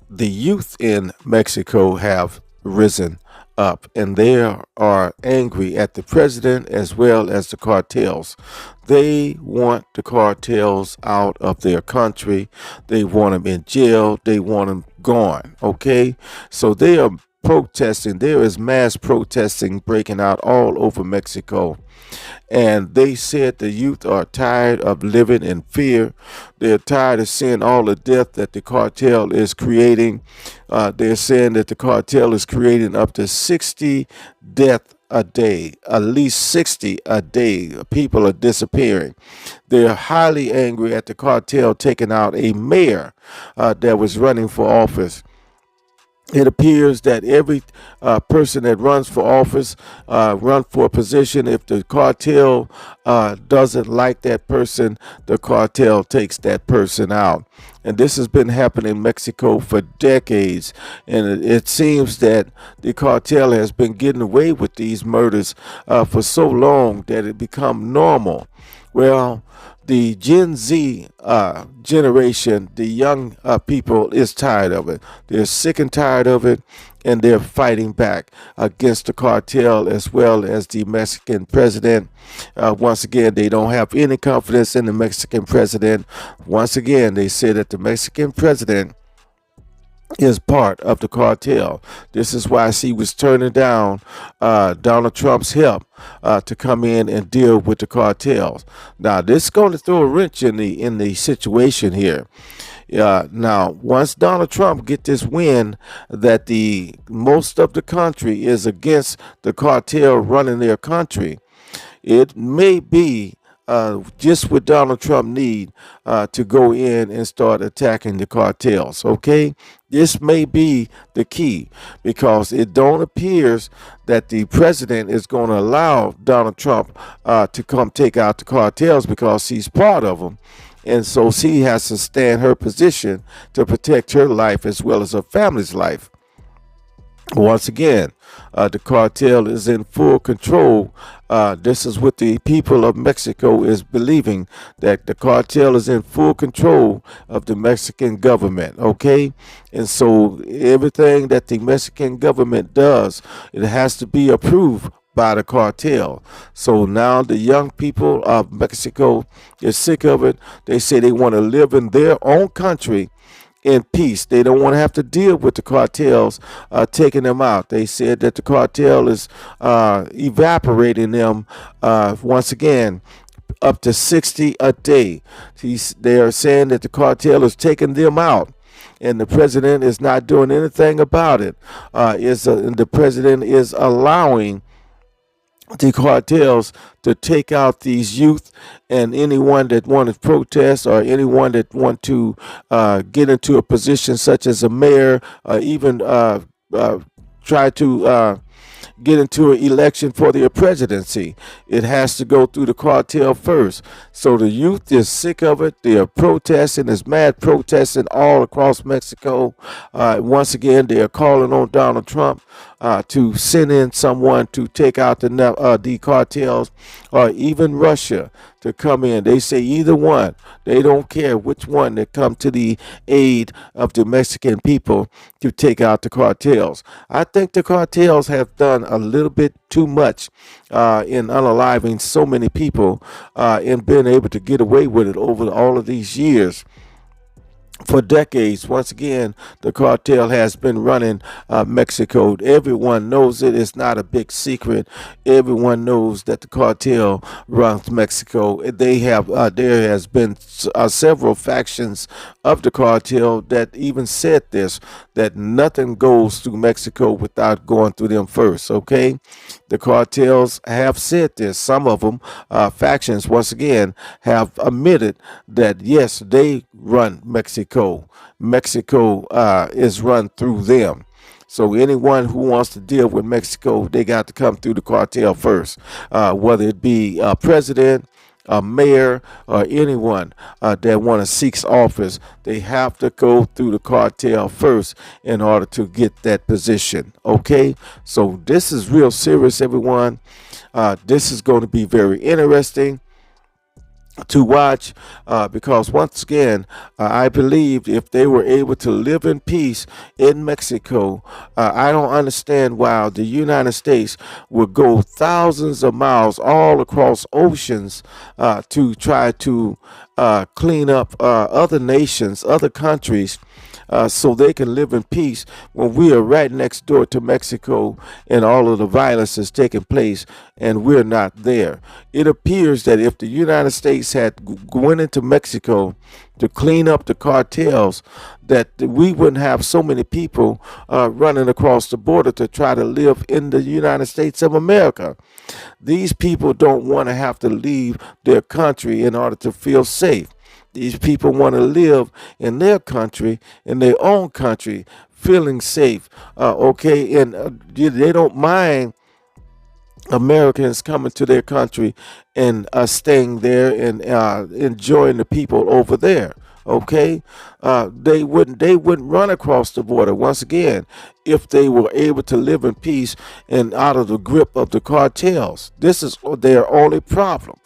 The youth in Mexico have risen up and they are angry at the president as well as the cartels. They want the cartels out of their country. They want them in jail. They want them gone. Okay? So they are protesting. There is mass protesting breaking out all over Mexico. And they said the youth are tired of living in fear. They're tired of seeing all the death that the cartel is creating. They're saying that the cartel is creating up to 60 deaths a day, at least 60 a day. People are disappearing. They're highly angry at the cartel taking out a mayor that was running for office. It appears that every person that runs for office, run for a position, if the cartel doesn't like that person, the cartel takes that person out. And this has been happening in Mexico for decades. And it seems that the cartel has been getting away with these murders for so long that it become normal. Well, the Gen Z generation, the young people, is tired of it. They're sick and tired of it, and they're fighting back against the cartel as well as the Mexican president. Once again, they don't have any confidence in the Mexican president. Once again, they say that the Mexican president is part of the cartel. This is why she was turning down Donald Trump's help to come in and deal with the cartels. Now, this is going to throw a wrench in the situation here. Now, once Donald Trump get this win that the most of the country is against the cartel running their country, it may be just what Donald Trump need to go in and start attacking the cartels. Okay, this may be the key because it don't appears that the president is going to allow Donald Trump to come take out the cartels because he's part of them. And so she has to stand her position to protect her life as well as her family's life. Once again, the cartel is in full control. This is what the people of Mexico is believing, that the cartel is in full control of the Mexican government. Okay, and so everything that the Mexican government does, it has to be approved by the cartel. So now the young people of Mexico is sick of it. They say they want to live in their own country in peace. They don't want to have to deal with the cartels taking them out. They said that the cartel is evaporating them once again up to 60 a day. They are saying that the cartel is taking them out, and the president is not doing anything about it. The president is allowing the cartels to take out these youth and anyone that want to protest or anyone that want to get into a position such as a mayor, even try to get into an election for the presidency. It has to go through the cartel first. So the youth is sick of it. They are protesting. There's mad protesting all across Mexico. Once again, they are calling on Donald Trump to send in someone to take out the cartels, or even Russia to come in. They say either one. They don't care which one that come to the aid of the Mexican people to take out the cartels. I think the cartels have done a little bit too much in unaliving so many people and being able to get away with it over all of these years. For decades, once again, the cartel has been running Mexico. Everyone knows it. It's not a big secret. Everyone knows that the cartel runs Mexico. There has been several factions of the cartel that even said this, that nothing goes through Mexico without going through them first. Okay, the cartels have said this. Some of them, factions, once again, have admitted that yes, they run Mexico. Mexico is run through them. So anyone who wants to deal with Mexico, they got to come through the cartel first, whether it be a president, a mayor, or anyone that want to seek office. They have to go through the cartel first in order to get that position. Okay, so this is real serious, everyone. This is going to be very interesting. to watch, because once again, I believe if they were able to live in peace in Mexico, I don't understand why the United States would go thousands of miles all across oceans to try to clean up other nations, other countries, so they can live in peace when we are right next door to Mexico and all of the violence is taking place and we're not there. It appears that if the United States had went into Mexico to clean up the cartels, that we wouldn't have so many people running across the border to try to live in the United States of America. These people don't want to have to leave their country in order to feel safe. These people want to live in their country, in their own country, feeling safe. Okay, and they don't mind Americans coming to their country and staying there and enjoying the people over there. Okay, they wouldn't run across the border once again if they were able to live in peace and out of the grip of the cartels. This is their only problem.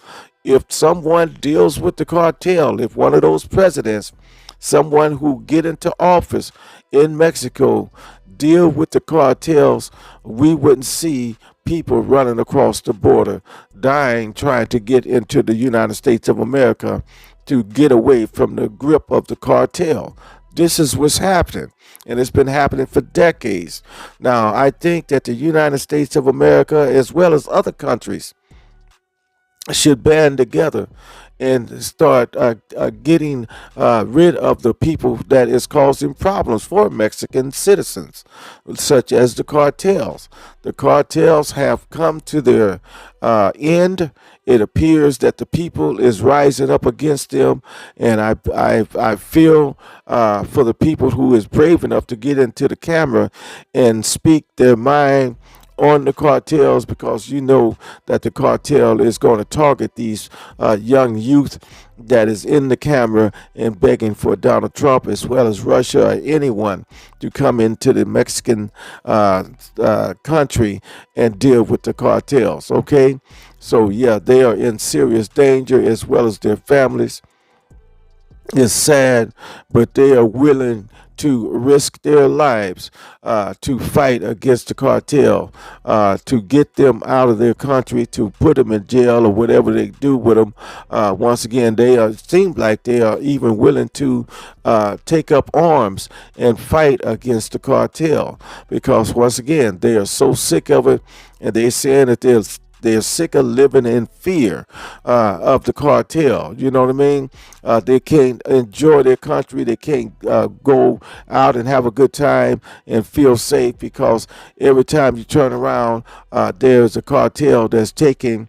If someone deals with the cartel, if one of those presidents, someone who get into office in Mexico, deal with the cartels, we wouldn't see people running across the border, dying, trying to get into the United States of America to get away from the grip of the cartel. This is what's happening, and it's been happening for decades. Now, I think that the United States of America, as well as other countries, should band together and start getting rid of the people that is causing problems for Mexican citizens, such as the cartels. The cartels have come to their end. It appears that the people is rising up against them, and I feel for the people who is brave enough to get into the camera and speak their mind on the cartels, because you know that the cartel is going to target these young youth that is in the camera and begging for Donald Trump, as well as Russia or anyone, to come into the Mexican country and deal with the cartels. Okay, so yeah, they are in serious danger, as well as their families. It's sad, but they are willing to risk their lives to fight against the cartel, to get them out of their country, to put them in jail or whatever they do with them. Once again, they are seem like they are even willing to take up arms and fight against the cartel, because once again they are so sick of it, and they're saying that they're sick of living in fear of the cartel. You know what I mean? They can't enjoy their country. They can't go out and have a good time and feel safe, because every time you turn around, there's a cartel that's taking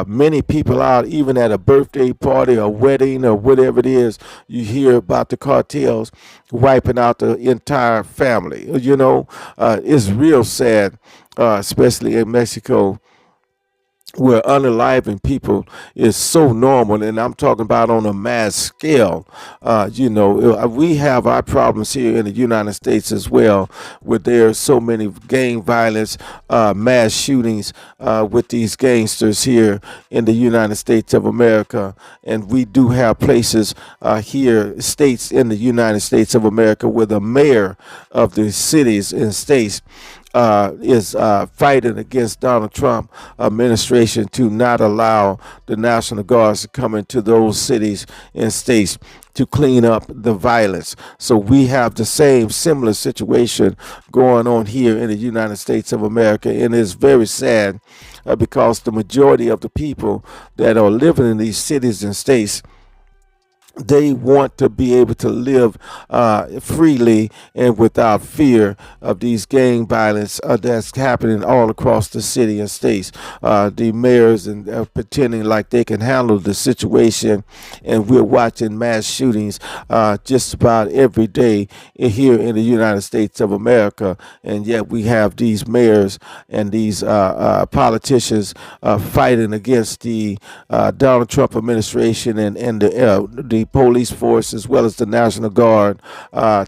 many people out. Even at a birthday party or wedding or whatever it is, you hear about the cartels wiping out the entire family. You know, it's real sad, especially in Mexico, where unaliving people is so normal, and I'm talking about on a mass scale. We have our problems here in the United States as well, where there's so many gang violence, mass shootings with these gangsters here in the United States of America. And we do have places here, states in the United States of America, where the mayor of the cities and states is fighting against Donald Trump administration to not allow the National Guards to come into those cities and states to clean up the violence. So we have the same similar situation going on here in the United States of America, and it's very sad because the majority of the people that are living in these cities and states, they want to be able to live freely and without fear of these gang violence that's happening all across the city and states. The mayors and pretending like they can handle the situation, and we're watching mass shootings just about every day here in the United States of America, and yet we have these mayors and these politicians fighting against the Donald Trump administration and the police force, as well as the National Guard,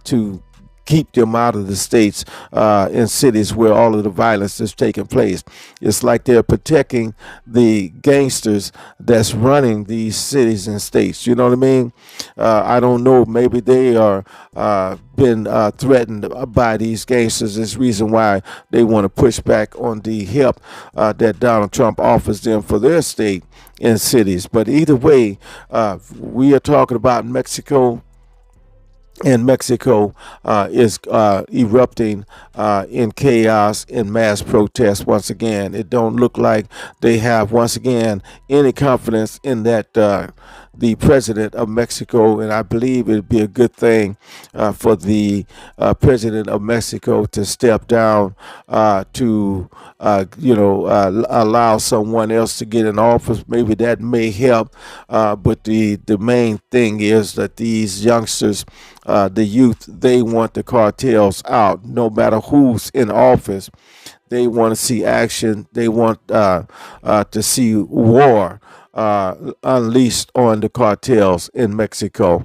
to keep them out of the states and cities where all of the violence is taking place. It's like they're protecting the gangsters that's running these cities and states. You know what I mean? I don't know. Maybe they are been threatened by these gangsters. This reason why they want to push back on the help that Donald Trump offers them for their state and cities. But either way, we are talking about Mexico, and Mexico is erupting in chaos and mass protests once again. It don't look like they have once again any confidence in that the president of Mexico, and I believe it'd be a good thing for the president of Mexico to step down to allow someone else to get in office. Maybe that may help, but the main thing is that these youngsters, the youth, they want the cartels out. No matter who's in office, they want to see action. They want to see war unleashed on the cartels in Mexico.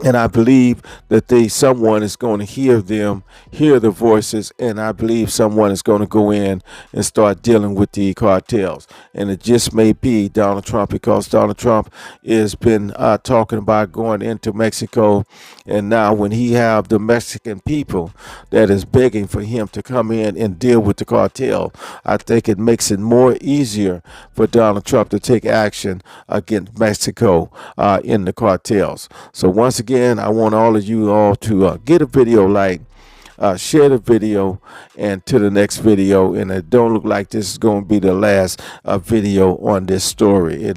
And I believe that someone is going to hear them, hear the voices, and I believe someone is going to go in and start dealing with the cartels. And it just may be Donald Trump, because Donald Trump has been talking about going into Mexico. And now when he have the Mexican people that is begging for him to come in and deal with the cartel, I think it makes it more easier for Donald Trump to take action against Mexico in the cartels. So once again, I want all of you all to get a video like, share the video, and to the next video. And it don't look like this is going to be the last video on this story.